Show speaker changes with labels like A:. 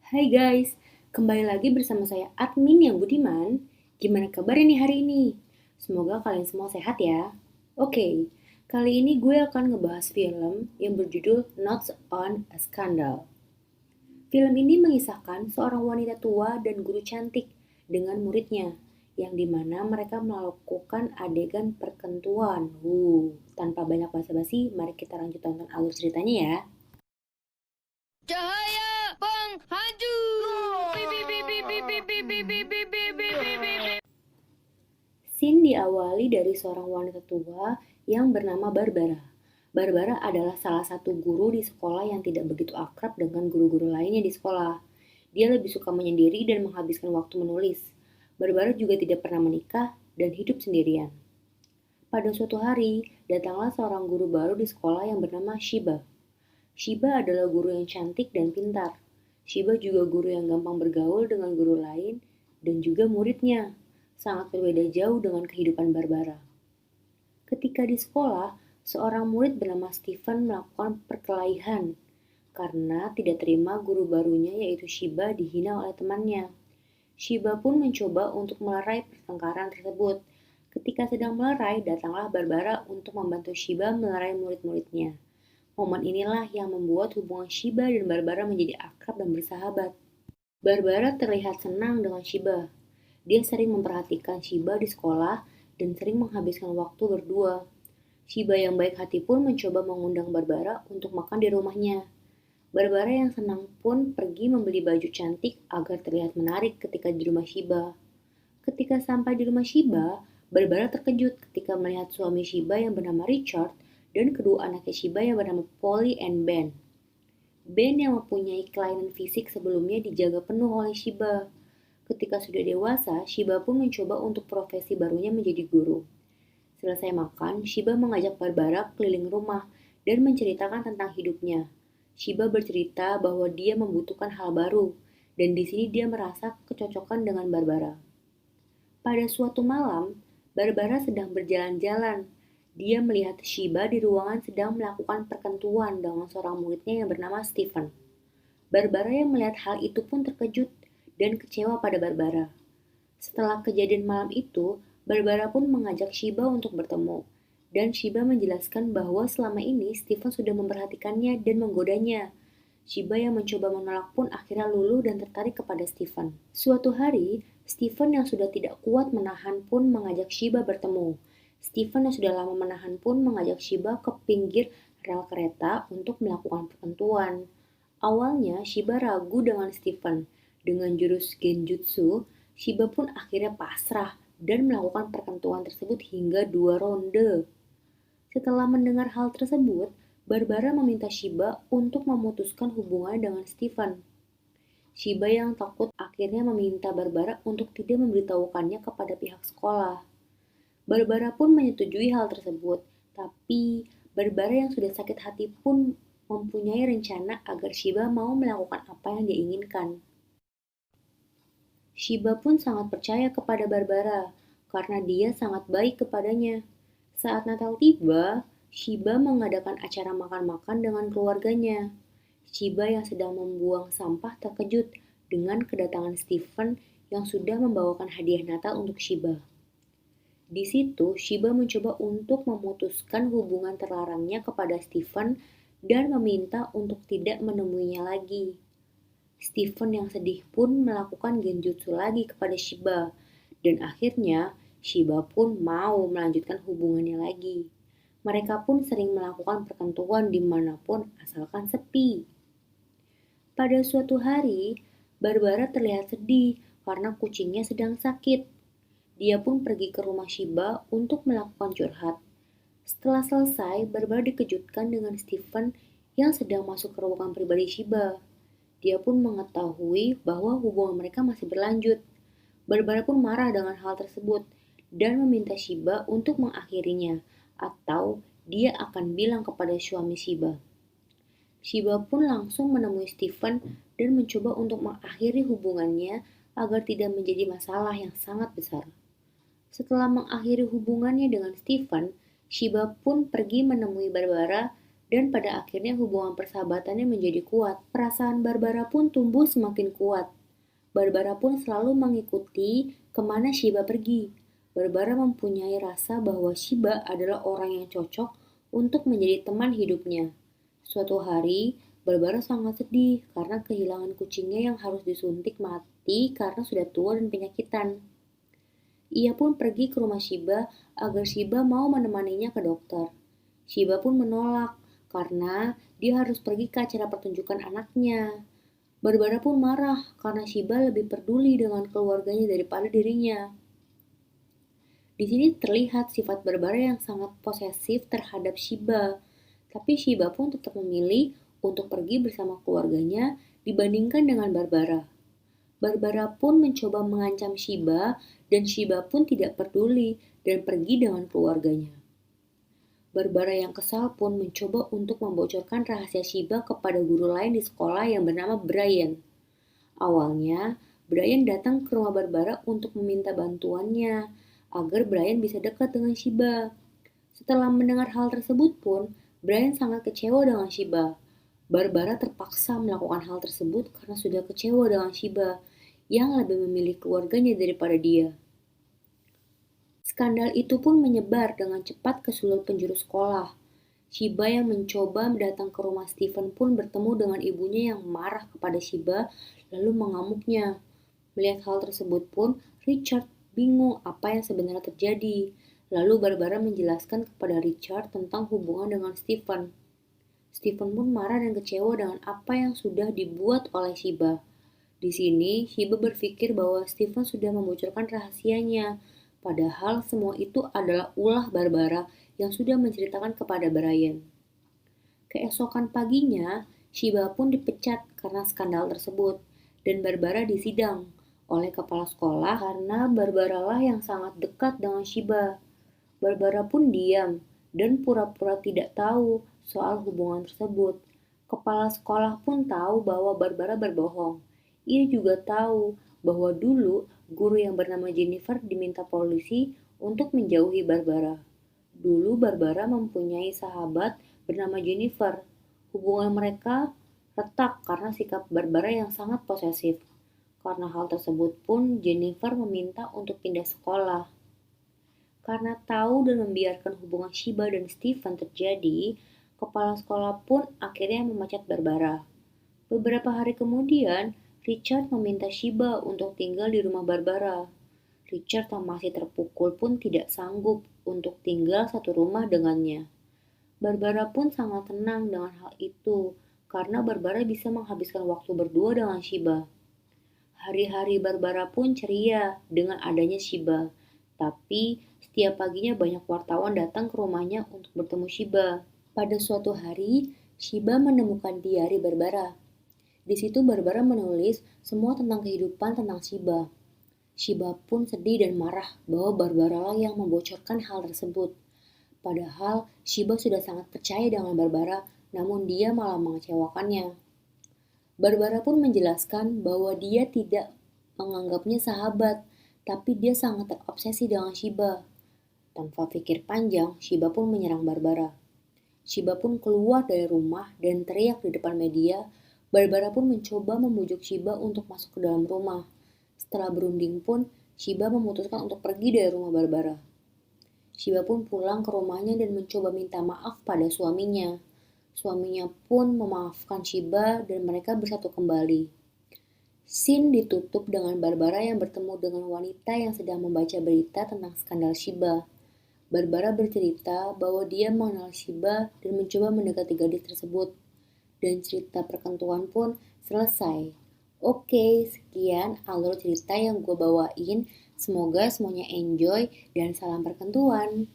A: Hai guys, kembali lagi bersama saya admin yang budiman. Gimana kabarnya nih hari ini? Semoga kalian semua sehat ya. Oke, kali ini gue akan ngebahas film yang berjudul Notes on a Scandal. Film ini mengisahkan seorang wanita tua dan guru cantik dengan muridnya, yang dimana mereka melakukan adegan perkentuan. Tanpa banyak basa-basi, mari kita lanjut tonton alur ceritanya ya.
B: Cahaya penghancur.
A: Scene diawali dari seorang wanita tua yang bernama Barbara. Barbara adalah salah satu guru di sekolah yang tidak begitu akrab dengan guru-guru lainnya di sekolah. Dia lebih suka menyendiri dan menghabiskan waktu menulis. Barbara juga tidak pernah menikah dan hidup sendirian. Pada suatu hari, datanglah seorang guru baru di sekolah yang bernama Shiba. Shiba adalah guru yang cantik dan pintar. Shiba juga guru yang gampang bergaul dengan guru lain dan juga muridnya. Sangat berbeda jauh dengan kehidupan Barbara. Ketika di sekolah, seorang murid bernama Stephen melakukan perkelahian karena tidak terima guru barunya yaitu Shiba dihina oleh temannya. Shiba pun mencoba untuk melerai pertengkaran tersebut. Ketika sedang melerai, datanglah Barbara untuk membantu Shiba melerai murid-muridnya. Momen inilah yang membuat hubungan Shiba dan Barbara menjadi akrab dan bersahabat. Barbara terlihat senang dengan Shiba. Dia sering memperhatikan Shiba di sekolah dan sering menghabiskan waktu berdua. Shiba yang baik hati pun mencoba mengundang Barbara untuk makan di rumahnya. Barbara yang senang pun pergi membeli baju cantik agar terlihat menarik ketika di rumah Shiba. Ketika sampai di rumah Shiba, Barbara terkejut ketika melihat suami Shiba yang bernama Richard dan kedua anaknya Shiba yang bernama Polly and Ben. Ben yang mempunyai kelainan fisik sebelumnya dijaga penuh oleh Shiba. Ketika sudah dewasa, Shiba pun mencoba untuk profesi barunya menjadi guru. Selesai makan, Shiba mengajak Barbara keliling rumah dan menceritakan tentang hidupnya. Shiba bercerita bahwa dia membutuhkan hal baru, dan di sini dia merasa kecocokan dengan Barbara. Pada suatu malam, Barbara sedang berjalan-jalan. Dia melihat Shiba di ruangan sedang melakukan perkentuan dengan seorang muridnya yang bernama Stephen. Barbara yang melihat hal itu pun terkejut dan kecewa pada Barbara. Setelah kejadian malam itu, Barbara pun mengajak Shiba untuk bertemu. Dan Shiba menjelaskan bahwa selama ini Stephen sudah memperhatikannya dan menggodanya. Shiba yang mencoba menolak pun akhirnya luluh dan tertarik kepada Stephen. Suatu hari, Stephen yang sudah tidak kuat menahan pun mengajak Shiba bertemu. Stephen yang sudah lama menahan pun mengajak Shiba ke pinggir rel kereta untuk melakukan perkentuan. Awalnya, Shiba ragu dengan Stephen. Dengan jurus genjutsu, Shiba pun akhirnya pasrah dan melakukan perkentuan tersebut hingga 2 ronde. Setelah mendengar hal tersebut, Barbara meminta Shiba untuk memutuskan hubungan dengan Stephen. Shiba yang takut akhirnya meminta Barbara untuk tidak memberitahukannya kepada pihak sekolah. Barbara pun menyetujui hal tersebut, tapi Barbara yang sudah sakit hati pun mempunyai rencana agar Shiba mau melakukan apa yang dia inginkan. Shiba pun sangat percaya kepada Barbara karena dia sangat baik kepadanya. Saat Natal tiba, Shiba mengadakan acara makan-makan dengan keluarganya. Shiba yang sedang membuang sampah terkejut dengan kedatangan Stephen yang sudah membawakan hadiah Natal untuk Shiba. Di situ, Shiba mencoba untuk memutuskan hubungan terlarangnya kepada Stephen dan meminta untuk tidak menemuinya lagi. Stephen yang sedih pun melakukan genjutsu lagi kepada Shiba, dan akhirnya Shiba pun mau melanjutkan hubungannya lagi. Mereka pun sering melakukan perkentuan dimanapun asalkan sepi. Pada suatu hari, Barbara terlihat sedih karena kucingnya sedang sakit. Dia pun pergi ke rumah Shiba untuk melakukan curhat. Setelah selesai, Barbara dikejutkan dengan Stephen yang sedang masuk ke ruangan pribadi Shiba. Dia pun mengetahui bahwa hubungan mereka masih berlanjut. Barbara pun marah dengan hal tersebut dan meminta Shiba untuk mengakhirinya atau dia akan bilang kepada suami Shiba. Shiba pun langsung menemui Stephen dan mencoba untuk mengakhiri hubungannya agar tidak menjadi masalah yang sangat besar. Setelah mengakhiri hubungannya dengan Stephen, Shiba pun pergi menemui Barbara Dan pada akhirnya hubungan persahabatannya menjadi kuat. Perasaan Barbara pun tumbuh semakin kuat. Barbara pun selalu mengikuti kemana Shiba pergi. Barbara mempunyai rasa bahwa Shiba adalah orang yang cocok untuk menjadi teman hidupnya. Suatu hari, Barbara sangat sedih karena kehilangan kucingnya yang harus disuntik mati karena sudah tua dan penyakitan. Ia pun pergi ke rumah Shiba agar Shiba mau menemaninya ke dokter. Shiba pun menolak karena dia harus pergi ke acara pertunjukan anaknya. Barbara pun marah karena Shiba lebih peduli dengan keluarganya daripada dirinya. Di sini terlihat sifat Barbara yang sangat posesif terhadap Shiba, tapi Shiba pun tetap memilih untuk pergi bersama keluarganya dibandingkan dengan Barbara. Barbara pun mencoba mengancam Shiba dan Shiba pun tidak peduli dan pergi dengan keluarganya. Barbara yang kesal pun mencoba untuk membocorkan rahasia Shiba kepada guru lain di sekolah yang bernama Brian. Awalnya, Brian datang ke rumah Barbara untuk meminta bantuannya agar Brian bisa dekat dengan Shiba. Setelah mendengar hal tersebut pun, Brian sangat kecewa dengan Shiba. Barbara terpaksa melakukan hal tersebut karena sudah kecewa dengan Shiba yang lebih memilih keluarganya daripada dia. Skandal itu pun menyebar dengan cepat ke seluruh penjuru sekolah. Shiba yang mencoba datang ke rumah Stephen pun bertemu dengan ibunya yang marah kepada Shiba lalu mengamuknya. Melihat hal tersebut pun, Richard bingung apa yang sebenarnya terjadi. Lalu Barbara menjelaskan kepada Richard tentang hubungan dengan Stephen. Stephen pun marah dan kecewa dengan apa yang sudah dibuat oleh Shiba. Di sini, Shiba berpikir bahwa Stephen sudah membocorkan rahasianya, padahal semua itu adalah ulah Barbara yang sudah menceritakan kepada Brian. Keesokan paginya, Shiba pun dipecat karena skandal tersebut, dan Barbara disidang oleh kepala sekolah karena Barbara lah yang sangat dekat dengan Shiba. Barbara pun diam dan pura-pura tidak tahu soal hubungan tersebut. Kepala sekolah pun tahu bahwa Barbara berbohong. Ia juga tahu bahwa dulu guru yang bernama Jennifer diminta polisi untuk menjauhi Barbara. Dulu Barbara mempunyai sahabat bernama Jennifer. Hubungan mereka retak karena sikap Barbara yang sangat posesif. Karena hal tersebut pun Jennifer meminta untuk pindah sekolah. Karena tahu dan membiarkan hubungan Shiba dan Stephen terjadi, kepala sekolah pun akhirnya memecat Barbara. Beberapa hari kemudian, Richard meminta Shiba untuk tinggal di rumah Barbara. Richard yang masih terpukul pun tidak sanggup untuk tinggal satu rumah dengannya. Barbara pun sangat tenang dengan hal itu, karena Barbara bisa menghabiskan waktu berdua dengan Shiba. Hari-hari Barbara pun ceria dengan adanya Shiba, tapi setiap paginya banyak wartawan datang ke rumahnya untuk bertemu Shiba. Pada suatu hari, Shiba menemukan diari Barbara. Di situ Barbara menulis semua tentang kehidupan tentang Shiba. Shiba pun sedih dan marah bahwa Barbara lah yang membocorkan hal tersebut. Padahal Shiba sudah sangat percaya dengan Barbara, namun dia malah mengecewakannya. Barbara pun menjelaskan bahwa dia tidak menganggapnya sahabat, tapi dia sangat terobsesi dengan Shiba. Tanpa pikir panjang, Shiba pun menyerang Barbara. Shiba pun keluar dari rumah dan teriak di depan media. Barbara pun mencoba membujuk Shiba untuk masuk ke dalam rumah. Setelah berunding pun, Shiba memutuskan untuk pergi dari rumah Barbara. Shiba pun pulang ke rumahnya dan mencoba minta maaf pada suaminya. Suaminya pun memaafkan Shiba dan mereka bersatu kembali. Scene ditutup dengan Barbara yang bertemu dengan wanita yang sedang membaca berita tentang skandal Shiba. Barbara bercerita bahwa dia mengenal Shiba dan mencoba mendekati gadis tersebut. Dan cerita perkentuan pun selesai. Oke, sekian alur cerita yang gue bawain. Semoga semuanya enjoy dan salam perkentuan.